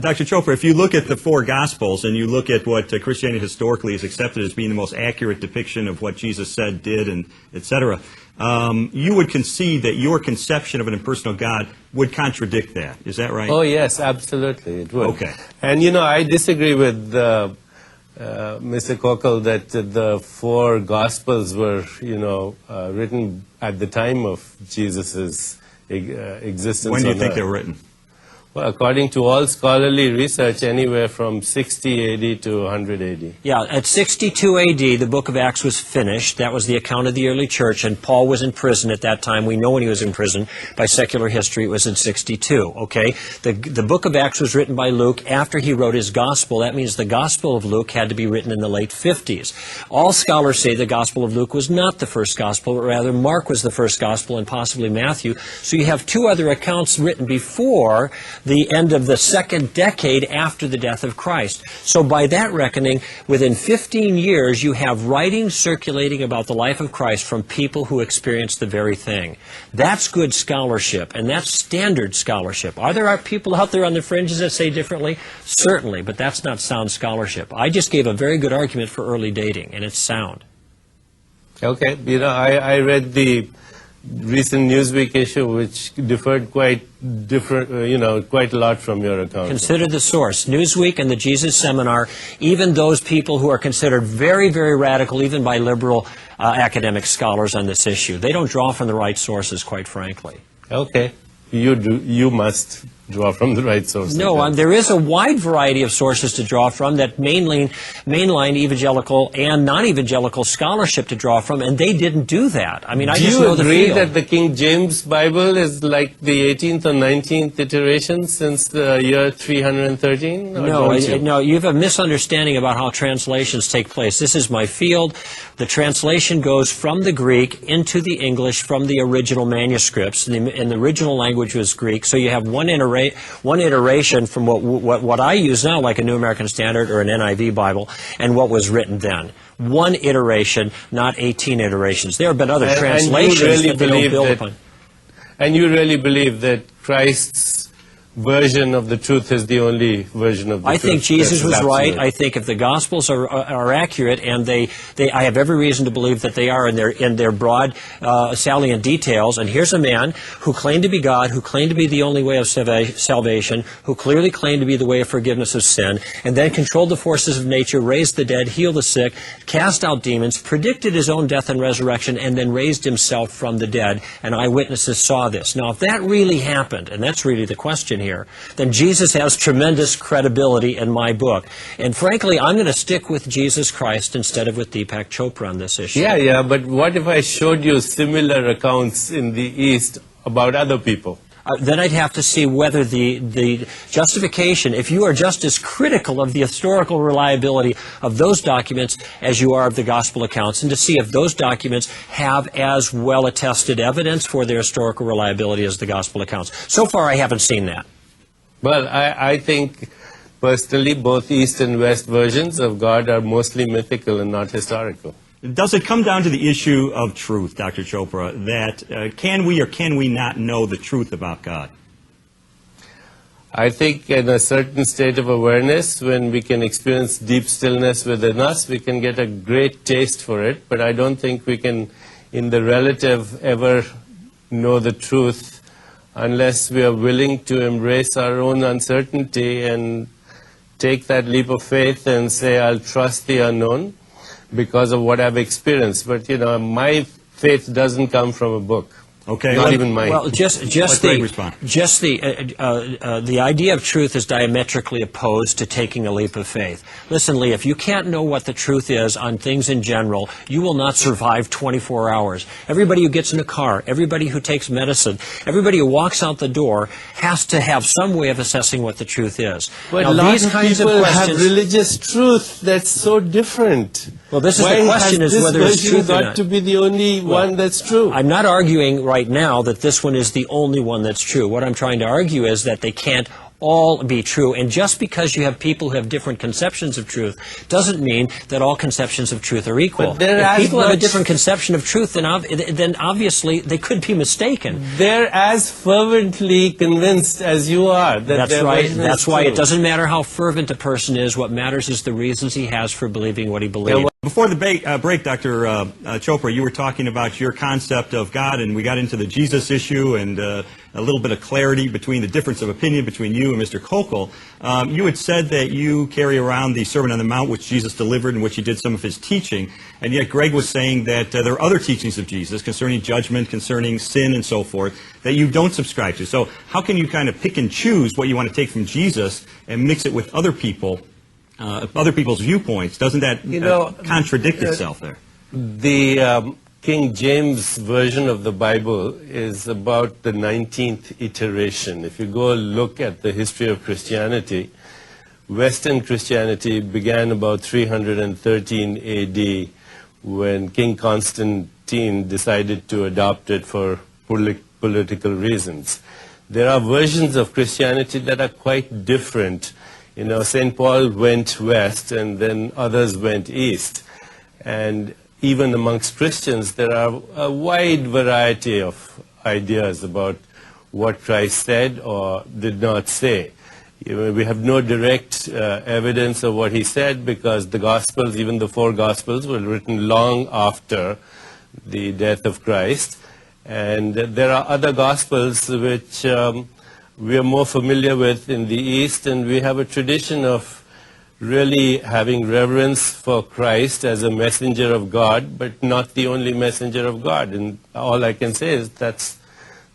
Dr. Chopra, if you look at the four Gospels and you look at what Christianity historically is accepted as being the most accurate depiction of what Jesus said, did, and etc., you would concede that your conception of an impersonal God would contradict that. Is that right? Oh, yes, absolutely, it would. Okay. And, I disagree with Mr. Koukl that the four Gospels were, written at the time of Jesus' existence. When do you think they were written? Well, according to all scholarly research, anywhere from 60 AD to 100 AD. Yeah, at 62 AD, the book of Acts was finished. That was the account of the early church, and Paul was in prison at that time. We know when he was in prison. By secular history, it was in 62, okay? The book of Acts was written by Luke after he wrote his gospel. That means the gospel of Luke had to be written in the late 50s. All scholars say the gospel of Luke was not the first gospel, but rather Mark was the first gospel and possibly Matthew. So you have two other accounts written before the end of the second decade after the death of Christ. So by that reckoning, within 15 years, you have writings circulating about the life of Christ from people who experienced the very thing. That's good scholarship, and that's standard scholarship. Are there people out there on the fringes that say differently? Certainly, but that's not sound scholarship. I just gave a very good argument for early dating, and it's sound. Okay, I read the recent Newsweek issue, which differed quite a lot from your account. Consider the source. Newsweek and the Jesus Seminar, even those people who are considered very, very radical, even by liberal academic scholars on this issue, they don't draw from the right sources, quite frankly. Okay. You must draw from the right sources. No, there is a wide variety of sources to draw from that mainline evangelical and non-evangelical scholarship to draw from, and they didn't do that. I mean, I just know the field. Do you agree that the King James Bible is like the 18th or 19th iteration since the year 313? No, you have a misunderstanding about how translations take place. This is my field. The translation goes from the Greek into the English from the original manuscripts, and the original language was Greek, so you have one iteration from what I use now, like a New American Standard or an NIV Bible, and what was written then. One iteration, not 18 iterations. There have been other translations that they don't build upon. And you really believe that Christ's version of the truth is the only version of the truth? I think Jesus was right. I think if the Gospels are accurate, and I have every reason to believe that they are in their broad, salient details. And here's a man who claimed to be God, who claimed to be the only way of salvation, who clearly claimed to be the way of forgiveness of sin, and then controlled the forces of nature, raised the dead, healed the sick, cast out demons, predicted his own death and resurrection, and then raised himself from the dead. And eyewitnesses saw this. Now, if that really happened, and that's really the question here, then Jesus has tremendous credibility in my book. And frankly, I'm going to stick with Jesus Christ instead of with Deepak Chopra on this issue. Yeah, but what if I showed you similar accounts in the East about other people? Then I'd have to see whether the justification, if you are just as critical of the historical reliability of those documents as you are of the gospel accounts, and to see if those documents have as well attested evidence for their historical reliability as the gospel accounts. So far, I haven't seen that. Well, I think personally both East and West versions of God are mostly mythical and not historical. Does it come down to the issue of truth, Dr. Chopra, that can we or can we not know the truth about God? I think in a certain state of awareness, when we can experience deep stillness within us, we can get a great taste for it, but I don't think we can, in the relative, ever know the truth unless we are willing to embrace our own uncertainty and take that leap of faith and say, I'll trust the unknown because of what I've experienced. But, my faith doesn't come from a book. Okay. Not even mine. Well, the idea of truth is diametrically opposed to taking a leap of faith. Listen, Lee, if you can't know what the truth is on things in general, you will not survive 24 hours. Everybody who gets in a car, everybody who takes medicine, everybody who walks out the door has to have some way of assessing what the truth is. But now, lots of people have religious truth that's so different. Well, this is the question: is whether it's truth or not. Got to be the only one that's true. I'm not arguing right now that this one is the only one that's true. What I'm trying to argue is that they can't all be true. And just because you have people who have different conceptions of truth doesn't mean that all conceptions of truth are equal. But they're if as people have a much- different conception of truth, then obviously they could be mistaken. They're as fervently convinced as you are that That's their right. version is That's why true. it doesn't matter how fervent a person is. What matters is the reasons he has for believing what he believes. Before the break, Dr. Chopra, you were talking about your concept of God, and we got into the Jesus issue and a little bit of clarity between the difference of opinion between you and Mr. Koukl. You had said that you carry around the Sermon on the Mount, which Jesus delivered, in which he did some of his teaching, and yet Greg was saying that there are other teachings of Jesus concerning judgment, concerning sin, and so forth, that you don't subscribe to. So how can you kind of pick and choose what you want to take from Jesus and mix it with other people? Other people's viewpoints? Doesn't that contradict itself there? The King James version of the Bible is about the 19th iteration. If you go look at the history of Christianity, Western Christianity began about 313 AD when King Constantine decided to adopt it for political reasons. There are versions of Christianity that are quite different. You know, St. Paul went west and then others went east. And even amongst Christians, there are a wide variety of ideas about what Christ said or did not say. We have no direct evidence of what he said because the Gospels, even the 4 Gospels, were written long after the death of Christ. And there are other Gospels which we are more familiar with in the East, and we have a tradition of really having reverence for Christ as a messenger of God, but not the only messenger of God. And all I can say is that's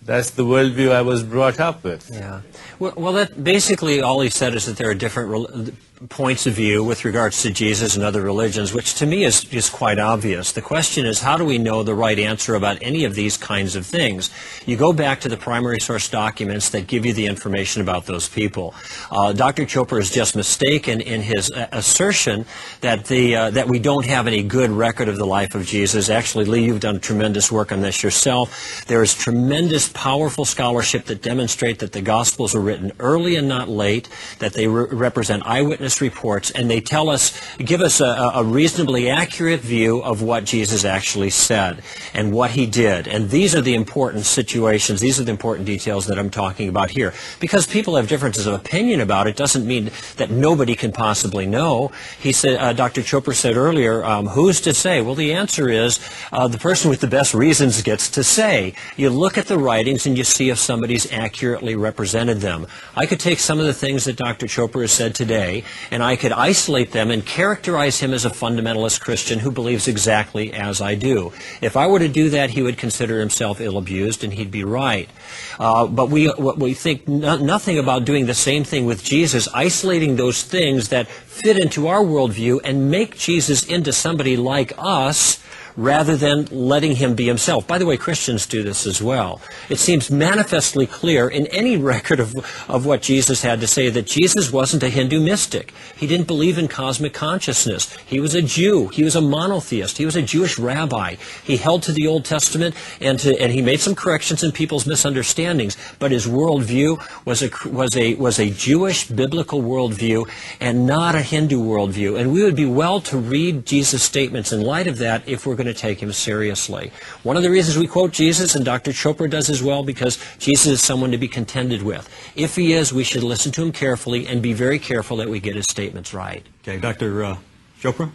the worldview I was brought up with. Yeah. Well, that basically all he said is that there are different points of view with regards to Jesus and other religions, which to me is quite obvious. The question is, how do we know the right answer about any of these kinds of things? You go back to the primary source documents that give you the information about those people. Dr. Chopra is just mistaken in his assertion that that we don't have any good record of the life of Jesus. Actually, Lee, you've done tremendous work on this yourself. There is tremendous, powerful scholarship that demonstrate that the Gospels were written early and not late, that they represent eyewitness reports, and they give us a reasonably accurate view of what Jesus actually said and what he did. And these are the important situations, these are the important details that I'm talking about here. Because people have differences of opinion about it doesn't mean that nobody can possibly know. He said, Dr. Chopra said earlier, who's to say? Well, the answer is the person with the best reasons gets to say. You look at the writings and you see if somebody's accurately represented them. I could take some of the things that Dr. Chopra has said today and I could isolate them and characterize him as a fundamentalist Christian who believes exactly as I do. If I were to do that, he would consider himself ill-abused, and he'd be right. But we think nothing about doing the same thing with Jesus, isolating those things that fit into our worldview and make Jesus into somebody like us, rather than letting him be himself. By the way, Christians do this as well. It seems manifestly clear in any record of what Jesus had to say that Jesus wasn't a Hindu mystic. He didn't believe in cosmic consciousness. He was a Jew. He was a monotheist. He was a Jewish rabbi. He held to the Old Testament, and he made some corrections in people's misunderstandings, but his worldview was a Jewish biblical worldview and not a Hindu worldview. And we would be well to read Jesus' statements in light of that if we're going to take him seriously. One of the reasons we quote Jesus, and Dr. Chopra does as well, because Jesus is someone to be contended with. If he is, we should listen to him carefully and be very careful that we get his statements right. Okay, Dr. Chopra?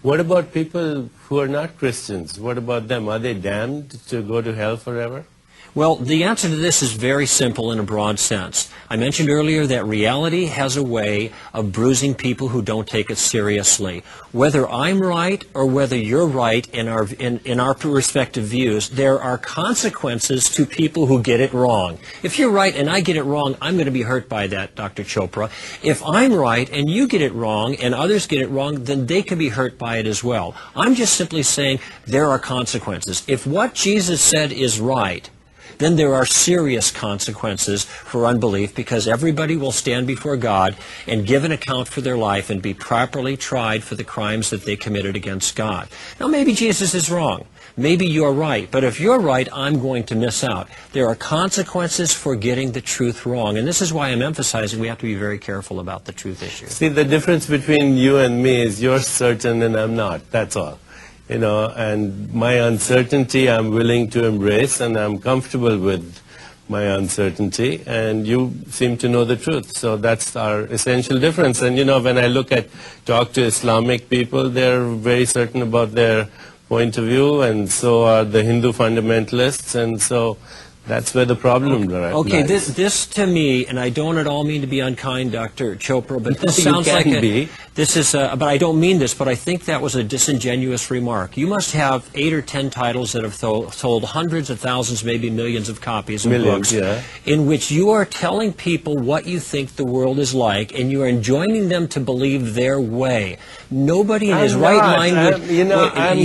What about people who are not Christians? What about them? Are they damned to go to hell forever? Well, the answer to this is very simple in a broad sense. I mentioned earlier that reality has a way of bruising people who don't take it seriously. Whether I'm right or whether you're right in our respective views, there are consequences to people who get it wrong. If you're right and I get it wrong, I'm going to be hurt by that, Dr. Chopra. If I'm right and you get it wrong and others get it wrong, then they can be hurt by it as well. I'm just simply saying there are consequences. If what Jesus said is right, then there are serious consequences for unbelief, because everybody will stand before God and give an account for their life and be properly tried for the crimes that they committed against God. Now, maybe Jesus is wrong. Maybe you're right. But if you're right, I'm going to miss out. There are consequences for getting the truth wrong. And this is why I'm emphasizing we have to be very careful about the truth issue. See, the difference between you and me is you're certain and I'm not. That's all. You know, and my uncertainty I'm willing to embrace, and I'm comfortable with my uncertainty, and you seem to know the truth. So that's our essential difference. And, you know, when I talk to Islamic people, they're very certain about their point of view, and so are the Hindu fundamentalists, and so that's where the problem lies. Okay, this to me, and I don't at all mean to be unkind, Dr. Chopra, but this sounds like but I don't mean this, but I think that was a disingenuous remark. You must have 8 or 10 titles that have sold hundreds of thousands, maybe millions of copies of books, in which you are telling people what you think the world is like, and you are enjoining them to believe their way. Nobody in his right mind would,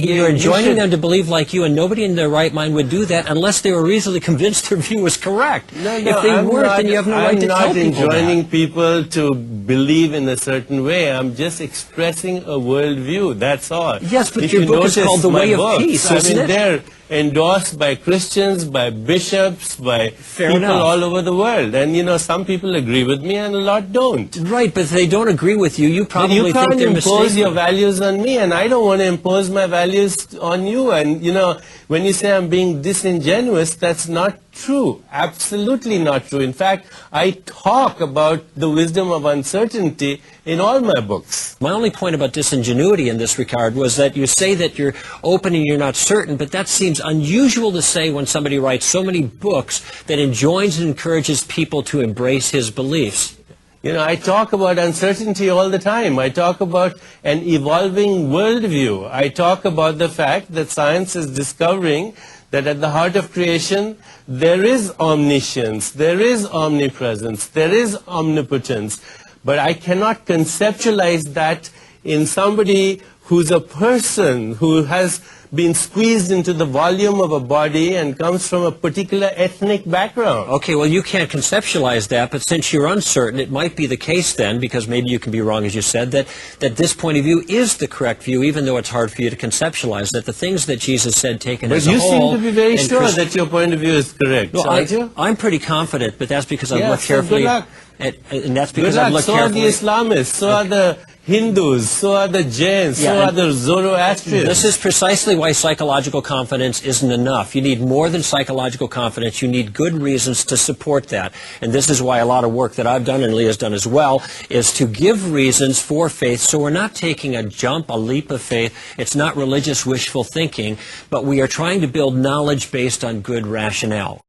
you're enjoining them to believe like you, and nobody in their right mind would do that unless they were reasonably convinced their view was correct. No, if they weren't, then you have no right to tell people I'm not enjoining people to believe in a certain way. I'm just expressing a worldview. That's all. Yes, but your book is called The Way of Peace, isn't it? They're endorsed by Christians, by bishops, by people all over the world. And, you know, some people agree with me and a lot don't. Right, but if they don't agree with you, you probably think they're mistaken. You can't impose your values on me, and I don't want to impose my values on you. And, you know, when you say I'm being disingenuous, that's not true. Absolutely not true. In fact, I talk about the wisdom of uncertainty in all my books. My only point about disingenuity in this regard was that you say that you're open and you're not certain, but that seems unusual to say when somebody writes so many books that enjoins and encourages people to embrace his beliefs. You know, I talk about uncertainty all the time. I talk about an evolving worldview. I talk about the fact that science is discovering that at the heart of creation, there is omniscience, there is omnipresence, there is omnipotence. But I cannot conceptualize that in somebody who's a person who has been squeezed into the volume of a body and comes from a particular ethnic background. Okay, well, you can't conceptualize that, but since you're uncertain, it might be the case then, because maybe you can be wrong, as you said, that this point of view is the correct view, even though it's hard for you to conceptualize, that the things that Jesus said taken as a whole... But you seem to be very sure that your point of view is correct, aren't you? I'm pretty confident, but that's because I've looked carefully... Good luck. And that's because I've looked carefully... So are the Islamists, so are the Hindus, so are the Jains, so are the Zoroastrians. This is precisely why psychological confidence isn't enough. You need more than psychological confidence. You need good reasons to support that. And this is why a lot of work that I've done and Leah's done as well is to give reasons for faith. So we're not taking a jump, a leap of faith. It's not religious wishful thinking, but we are trying to build knowledge based on good rationale.